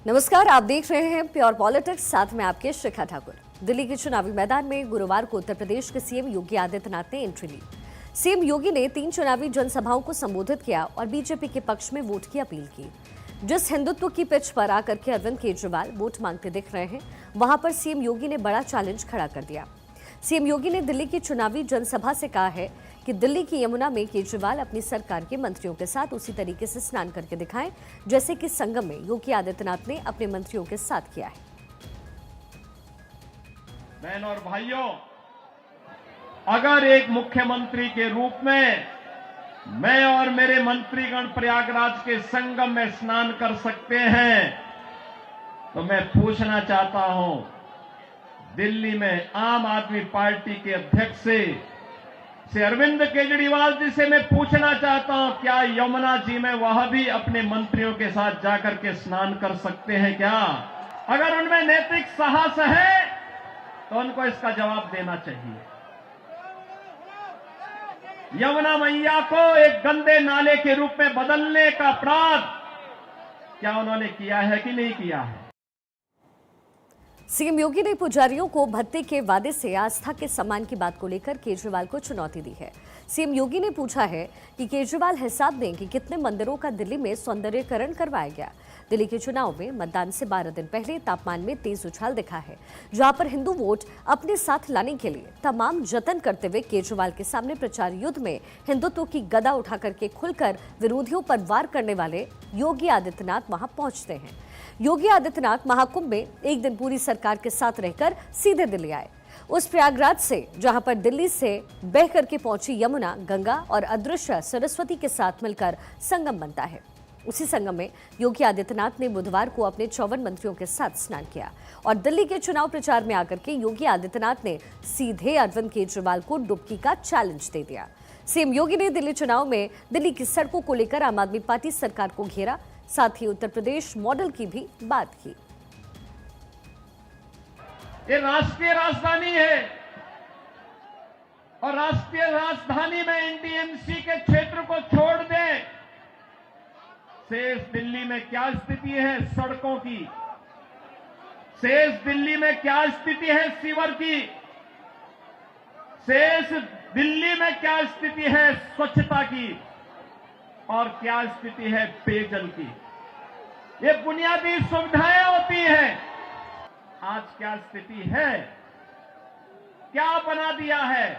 नमस्कार, आप देख रहे हैं प्योर पॉलिटिक्स, साथ में आपके शिखा ठाकुर। दिल्ली के चुनावी मैदान में गुरुवार को उत्तर प्रदेश के सीएम योगी आदित्यनाथ ने एंट्री ली। सीएम योगी ने 3 चुनावी जनसभाओं को संबोधित किया और बीजेपी के पक्ष में वोट की अपील की। जिस हिंदुत्व की पिच पर आकर के अरविंद केजरीवाल वोट मांगते दिख रहे हैं, वहां पर सीएम योगी ने बड़ा चैलेंज खड़ा कर दिया। सीएम योगी ने दिल्ली की चुनावी जनसभा से कहा है कि दिल्ली की यमुना में केजरीवाल अपनी सरकार के मंत्रियों के साथ उसी तरीके से स्नान करके दिखाएं जैसे कि संगम में योगी आदित्यनाथ ने अपने मंत्रियों के साथ किया है। बहनों और भाइयों, अगर एक मुख्यमंत्री के रूप में मैं और मेरे मंत्रीगण प्रयागराज के संगम में स्नान कर सकते हैं, तो मैं पूछना चाहता हूं दिल्ली में आम आदमी पार्टी के अध्यक्ष से अरविंद केजरीवाल जी से मैं पूछना चाहता हूं, क्या यमुना जी में वह भी अपने मंत्रियों के साथ जाकर के स्नान कर सकते हैं क्या? अगर उनमें नैतिक साहस है तो उनको इसका जवाब देना चाहिए। यमुना मैया को एक गंदे नाले के रूप में बदलने का अपराध क्या उन्होंने किया है कि नहीं किया है? सीएम योगी ने पुजारियों को भत्ते के वादे से आस्था के सम्मान की बात को लेकर केजरीवाल को चुनौती दी है। सीएम योगी ने पूछा है कि केजरीवाल हिसाब दें कि कितने मंदिरों का दिल्ली में सौंदर्यीकरण करवाया गया। दिल्ली के चुनाव में मतदान से 12 दिन पहले तापमान में तेज उछाल दिखा है, जहां पर हिंदू वोट अपने साथ लाने के लिए तमाम जतन करते हुए केजरीवाल के सामने प्रचार युद्ध में हिंदुत्व की गदा उठा करके खुलकर विरोधियों पर वार करने वाले योगी आदित्यनाथ वहां पहुंचते हैं। योगी आदित्यनाथ महाकुंभ में एक दिन पूरी सरकार के साथ रहकर सीधे दिल्ली आए। उस प्रयागराज से जहां पर दिल्ली से बह करके पहुंची यमुना गंगा और अदृश्य सरस्वती के साथ मिलकर संगम बनता है। उसी संगम में योगी आदित्यनाथ ने बुधवार को अपने 54 मंत्रियों के साथ स्नान किया और दिल्ली के चुनाव प्रचार में आकर के योगी आदित्यनाथ ने सीधे अरविंद केजरीवाल को डुबकी का चैलेंज दे दिया। सीएम योगी ने दिल्ली चुनाव में दिल्ली की सड़कों को लेकर आम आदमी पार्टी सरकार को घेरा, साथ ही उत्तर प्रदेश मॉडल की भी बात की। ये राष्ट्रीय राजधानी है और राष्ट्रीय राजधानी में एनडीएमसी के क्षेत्र को छोड़ दें, शेष दिल्ली में क्या स्थिति है सड़कों की, शेष दिल्ली में क्या स्थिति है सीवर की, शेष दिल्ली में क्या स्थिति है स्वच्छता की और क्या स्थिति है पेयजल की। ये बुनियादी सुविधाएं होती हैं। आज क्या स्थिति है, क्या बना दिया है?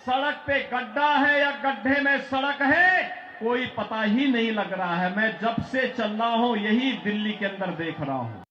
सड़क पे गड्ढा है या गड्ढे में सड़क है, कोई पता ही नहीं लग रहा है। मैं जब से चल रहा हूं यही दिल्ली के अंदर देख रहा हूं।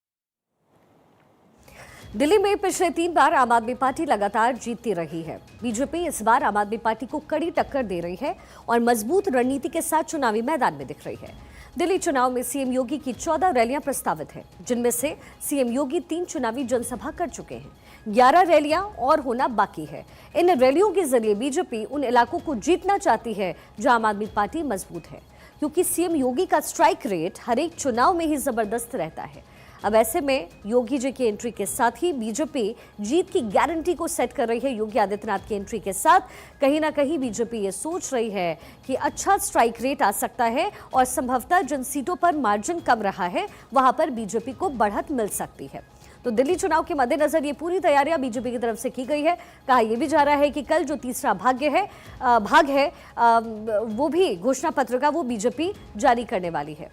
दिल्ली में पिछले 3 बार आम आदमी पार्टी लगातार जीतती रही है। बीजेपी इस बार आम आदमी पार्टी को कड़ी टक्कर दे रही है और मजबूत रणनीति के साथ चुनावी मैदान में दिख रही है। दिल्ली चुनाव में सीएम योगी की 14 रैलियां प्रस्तावित हैं, जिनमें से सीएम योगी 3 चुनावी जनसभा कर चुके हैं। 11 रैलियां और होना बाकी है। इन रैलियों के जरिए बीजेपी उन इलाकों को जीतना चाहती है जहां आम आदमी पार्टी मजबूत है, क्योंकि सीएम योगी का स्ट्राइक रेट हर एक चुनाव में ही जबरदस्त रहता है। अब ऐसे में योगी जी की एंट्री के साथ ही बीजेपी जीत की गारंटी को सेट कर रही है। योगी आदित्यनाथ की एंट्री के साथ कहीं ना कहीं बीजेपी ये सोच रही है कि अच्छा स्ट्राइक रेट आ सकता है और संभवतः जिन सीटों पर मार्जिन कम रहा है वहां पर बीजेपी को बढ़त मिल सकती है। तो दिल्ली चुनाव के मद्देनजर ये पूरी तैयारियां बीजेपी की तरफ से की गई है। कहा यह भी जा रहा है कि कल जो तीसरा भाग है वो भी घोषणा पत्र का वो बीजेपी जारी करने वाली है।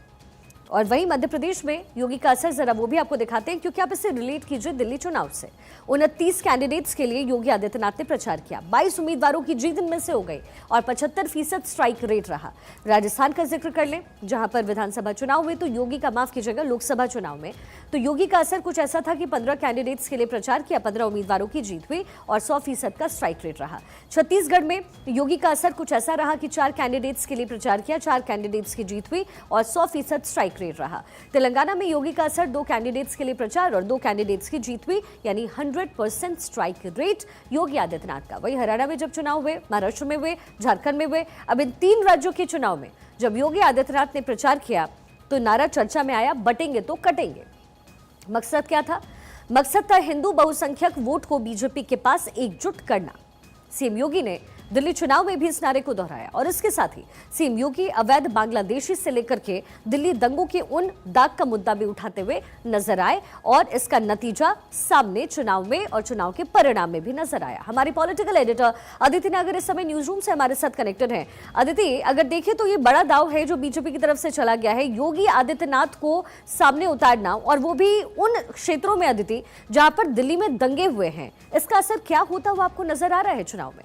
और वहीं मध्य प्रदेश में योगी का असर जरा वो भी आपको दिखाते हैं, क्योंकि आप इसे रिलेट कीजिए दिल्ली चुनाव से। 29 कैंडिडेट्स के लिए योगी आदित्यनाथ ने प्रचार किया। 22 उम्मीदवारों की जीत इनमें से हो गई और 75% स्ट्राइक रेट रहा। राजस्थान का जिक्र कर लें, जहां पर विधानसभा चुनाव हुए तो योगी का, माफ कीजिएगा, लोकसभा चुनाव में तो योगी का असर कुछ ऐसा था कि 15 कैंडिडेट्स के लिए प्रचार किया, 15 उम्मीदवारों की जीत हुई और 100% का स्ट्राइक रेट रहा। छत्तीसगढ़ में योगी का असर कुछ ऐसा रहा कि 4 कैंडिडेट्स के लिए प्रचार किया, 4 कैंडिडेट्स की जीत हुई और 100% स्ट्राइक रेट रहा। तेलंगाना में योगी का असर 2 कैंडिडेट्स के लिए प्रचार और 2 कैंडिडेट्स की जीत हुई, यानी 100% स्ट्राइक रेट योगी आदित्यनाथ का। वही हरियाणा में जब चुनाव हुए, महाराष्ट्र में हुए, झारखंड में हुए, अब इन 3 राज्यों के चुनाव में जब योगी आदित्यनाथ ने प्रचार किया तो नारा चर्चा में आया, बटेंगे तो कटेंगे। मकसद क्या था? मकसद था हिंदू बहुसंख्यक वोट को बीजेपी के पास एकजुट करना। सीएम योगी ने दिल्ली चुनाव में भी इस नारे को दोहराया और इसके साथ ही सीएम योगी अवैध बांग्लादेशी से लेकर के दिल्ली दंगों के उन दाग का मुद्दा भी उठाते हुए नजर आए और इसका नतीजा सामने चुनाव में और चुनाव के परिणाम में भी नजर आया। हमारी पॉलिटिकल एडिटर अदिति नागर इस समय न्यूज रूम से हमारे साथ कनेक्टेड हैं। अदिति, अगर देखें तो ये बड़ा दाव है जो बीजेपी की तरफ से चला गया है, योगी आदित्यनाथ को सामने उतारना, और वो भी उन क्षेत्रों में अदिति जहां पर दिल्ली में दंगे हुए हैं। इसका असर क्या होता हुआ आपको नजर आ रहा है चुनाव में?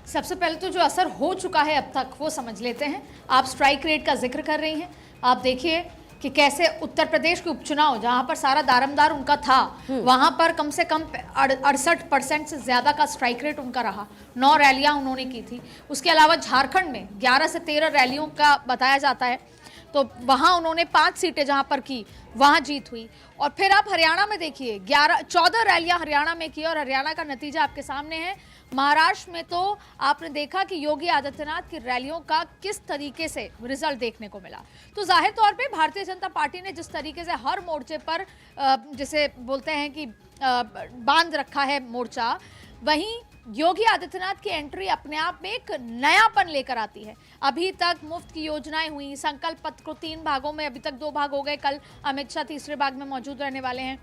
सबसे पहले तो जो असर हो चुका है अब तक वो समझ लेते हैं। आप स्ट्राइक रेट का जिक्र कर रही हैं, आप देखिए कि कैसे उत्तर प्रदेश के उपचुनाव जहां पर सारा दारमदार उनका था, वहां पर कम से कम 68% से ज्यादा का स्ट्राइक रेट उनका रहा। 9 रैलियां उन्होंने की थी। उसके अलावा झारखंड में 11 से 13 रैलियों का बताया जाता है, तो वहां उन्होंने 5 सीटें जहां पर की वहां जीत हुई। और फिर आप हरियाणा में देखिए 14 रैलियां हरियाणा में की और हरियाणा का नतीजा आपके सामने है। महाराष्ट्र में तो आपने देखा कि योगी आदित्यनाथ की रैलियों का किस तरीके से रिजल्ट देखने को मिला। तो जाहिर तौर पे भारतीय जनता पार्टी ने जिस तरीके से हर मोर्चे पर जिसे बोलते हैं कि बांध रखा है मोर्चा, वहीं योगी आदित्यनाथ की एंट्री अपने आप में एक नयापन लेकर आती है। अभी तक मुफ्त की योजनाएं हुई, संकल्प पत्र को 3 भागों में, अभी तक 2 भाग हो गए, कल अमित शाह तीसरे भाग में मौजूद रहने वाले हैं।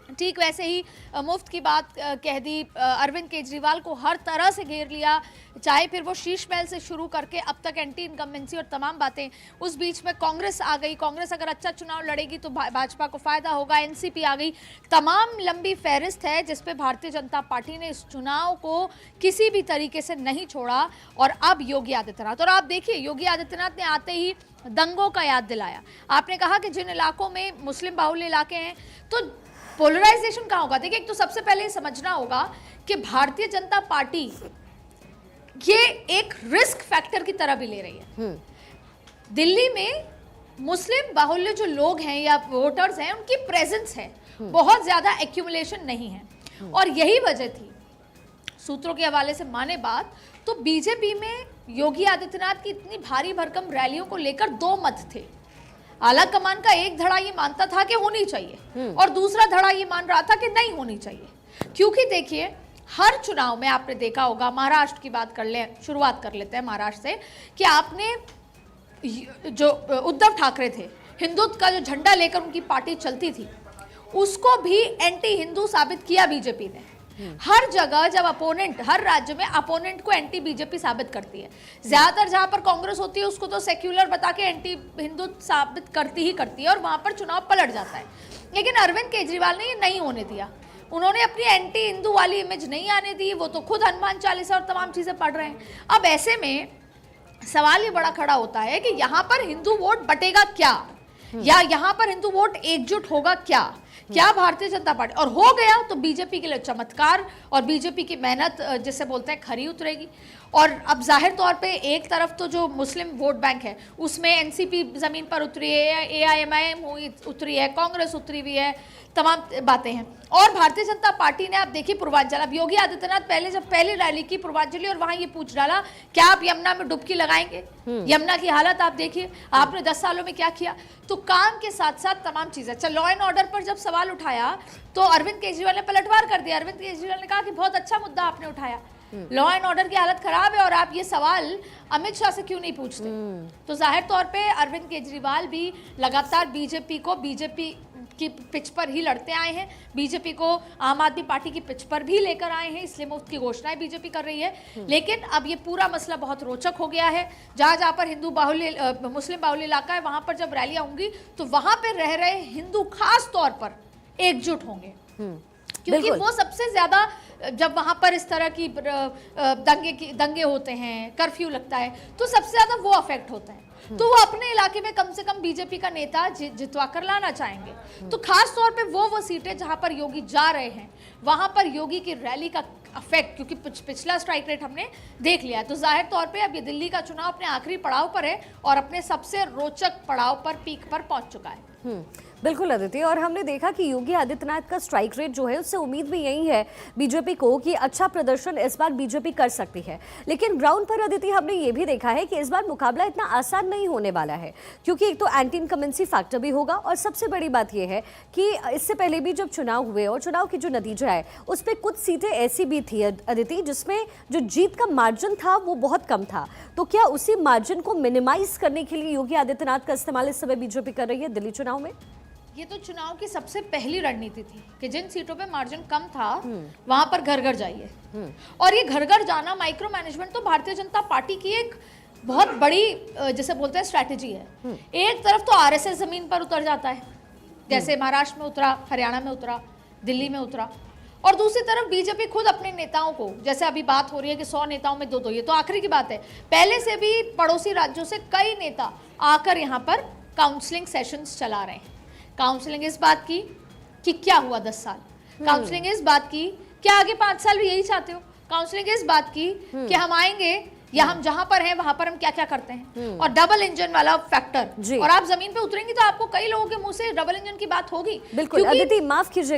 ठीक वैसे ही मुफ्त की बात कह दी, अरविंद केजरीवाल को हर तरह से घेर लिया, चाहे फिर वो शीश महल से शुरू करके अब तक एंटी इनकम्बेंसी और तमाम बातें। उस बीच में कांग्रेस आ गई, कांग्रेस अगर अच्छा चुनाव लड़ेगी तो भाजपा को फायदा होगा, एनसीपी आ गई। तमाम लंबी फहरिस्त है जिस पे भारतीय जनता पार्टी ने इस चुनाव को किसी भी तरीके से नहीं छोड़ा। और अब योगी आदित्यनाथ, और आप देखिए योगी आदित्यनाथ ने आते ही दंगों का याद दिलाया। आपने कहा कि जिन इलाकों में मुस्लिम बाहुल्य इलाके हैं तो पोलराइजेशन कहाँ होगा। देखिए, एक तो सबसे पहले समझना होगा कि भारतीय जनता पार्टी ये एक रिस्क फैक्टर की तरह भी ले रही है। दिल्ली में मुस्लिम बाहुल्य जो लोग हैं या वोटर्स हैं, उनकी प्रेजेंस है, बहुत ज्यादा एक्यूमुलेशन नहीं है। और यही वजह थी, सूत्रों के हवाले से माने बात, तो बीजेपी में योगी आदित्यनाथ की इतनी भारी भरकम रैलियों को लेकर 2 मत थे। आला कमान का एक धड़ा ये मानता था कि होनी चाहिए और दूसरा धड़ा ये मान रहा था कि नहीं होनी चाहिए। क्योंकि देखिए, हर चुनाव में आपने देखा होगा, महाराष्ट्र की बात कर ले, शुरुआत कर लेते हैं महाराष्ट्र से, कि आपने जो उद्धव ठाकरे थे, हिंदुत्व का जो झंडा लेकर उनकी पार्टी चलती थी, उसको भी एंटी हिंदू साबित किया बीजेपी ने। हर जगह जब अपोनेंट, हर राज्य में अपोनेंट को एंटी बीजेपी साबित करती है। ज्यादातर जहां पर कांग्रेस होती है उसको तो सेक्युलर बता के एंटी हिंदू साबित करती ही करती है और वहां पर चुनाव पलट जाता है। लेकिन अरविंद केजरीवाल ने ये नहीं होने दिया। उन्होंने अपनी एंटी हिंदू वाली इमेज नहीं आने दी। वो तो खुद हनुमान चालीसा और तमाम चीजें पढ़ रहे हैं। अब ऐसे में सवाल ये बड़ा खड़ा होता है कि यहाँ पर हिंदू वोट बटेगा क्या, या यहाँ पर हिंदू वोट एकजुट होगा क्या भारतीय जनता पार्टी, और हो गया तो बीजेपी के लिए चमत्कार और बीजेपी की मेहनत जिसे बोलते हैं खरी उतरेगी। और अब जाहिर तौर पे एक तरफ तो जो मुस्लिम वोट बैंक है उसमें एनसीपी जमीन पर उतरी है, एआईएमआईएम उतरी है, कांग्रेस उतरी हुई है, तमाम बातें हैं। और भारतीय जनता पार्टी ने आप देखिए पूर्वांचल, अब योगी आदित्यनाथ पहले जब पहली रैली की पूर्वांचली और वहां ये पूछ डाला क्या आप यमुना में डुबकी लगाएंगे। यमुना की हालत आप देखिए, आपने 10 सालों में क्या किया। तो काम के साथ साथ तमाम चीजें। अच्छा, लॉ एंड ऑर्डर पर जब सवाल उठाया तो अरविंद केजरीवाल ने पलटवार कर दिया। अरविंद केजरीवाल ने कहा कि बहुत अच्छा मुद्दा आपने उठाया, लॉ एंड ऑर्डर की हालत खराब है और आप ये सवाल अमित शाह से क्यों नहीं पूछते। तो जाहिर तौर पे अरविंद केजरीवाल भी लगातार बीजेपी की पिच पर ही लड़ते आए हैं, बीजेपी को आम आदमी पार्टी की पिच पर भी लेकर आए हैं, इसलिए मुफ्त की घोषणाएं बीजेपी कर रही है। लेकिन अब ये पूरा मसला बहुत रोचक हो गया है। जहां पर हिंदू बाहुल्य मुस्लिम बाहुल्य इलाका है, वहां पर जब रैलियां होंगी तो वहां पर रह रहे हिंदू खास तौर पर एकजुट होंगे, क्योंकि वो सबसे ज्यादा, जब वहां पर इस तरह की दंगे होते हैं, कर्फ्यू लगता है, तो सबसे ज्यादा वो अफेक्ट होता है। तो वो अपने इलाके में कम से कम बीजेपी का नेता जितवा कर लाना चाहेंगे। तो खास तौर पे वो सीटें जहां पर योगी जा रहे हैं, वहां पर योगी की रैली का अफेक्ट, क्योंकि पिछला स्ट्राइक रेट हमने देख लिया है। तो जाहिर तौर पे अब ये दिल्ली का चुनाव अपने आखिरी पड़ाव पर है और अपने सबसे रोचक पड़ाव पर, पीक पर पहुंच चुका है। बिल्कुल अदिति, और हमने देखा कि योगी आदित्यनाथ का स्ट्राइक रेट जो है उससे उम्मीद भी यही है बीजेपी को कि अच्छा प्रदर्शन इस बार बीजेपी कर सकती है। लेकिन ग्राउंड पर अदिति हमने ये भी देखा है कि इस बार मुकाबला इतना आसान नहीं होने वाला है, क्योंकि एक तो एंटी इनकमेंसी फैक्टर भी होगा और सबसे बड़ी बात यह है कि इससे पहले भी जब चुनाव हुए और चुनाव की जो नतीजा है उस पर कुछ सीटें ऐसी भी थी अदिति जिसमें जो जीत का मार्जिन था वो बहुत कम था। तो क्या उसी मार्जिन को मिनिमाइज करने के लिए योगी आदित्यनाथ का इस्तेमाल इस समय बीजेपी कर रही है दिल्ली चुनाव में? ये तो चुनाव की सबसे पहली रणनीति थी कि जिन सीटों पे मार्जिन कम था वहां पर घर घर जाइए। और ये घर घर जाना, माइक्रो मैनेजमेंट तो भारतीय जनता पार्टी की एक बहुत बड़ी जैसे बोलते हैं स्ट्रैटेजी है। एक तरफ तो आरएसएस जमीन पर उतर जाता है, जैसे महाराष्ट्र में उतरा, हरियाणा में उतरा, दिल्ली में उतरा, और दूसरी तरफ बीजेपी खुद अपने नेताओं को, जैसे अभी बात हो रही है कि 100 नेताओं में 2-2, ये तो आखिरी की बात है, पहले से भी पड़ोसी राज्यों से कई नेता आकर यहाँ पर काउंसलिंग सेशंस चला रहे हैं। काउंसलिंग इस बात की कि क्या हुआ 10 साल, काउंसलिंग इस बात की क्या आगे 5 साल भी यही चाहते हो, काउंसलिंग इस बात की कि हम आएंगे या हम जहां पर हैं वहां पर हम क्या क्या करते हैं, और डबल इंजन वाला फैक्टर। और आप जमीन पे उतरेंगे तो आपको कई लोगों के मुंह से डबल इंजन की बात होगी। बिल्कुल अदिति, माफ कीजिएगा।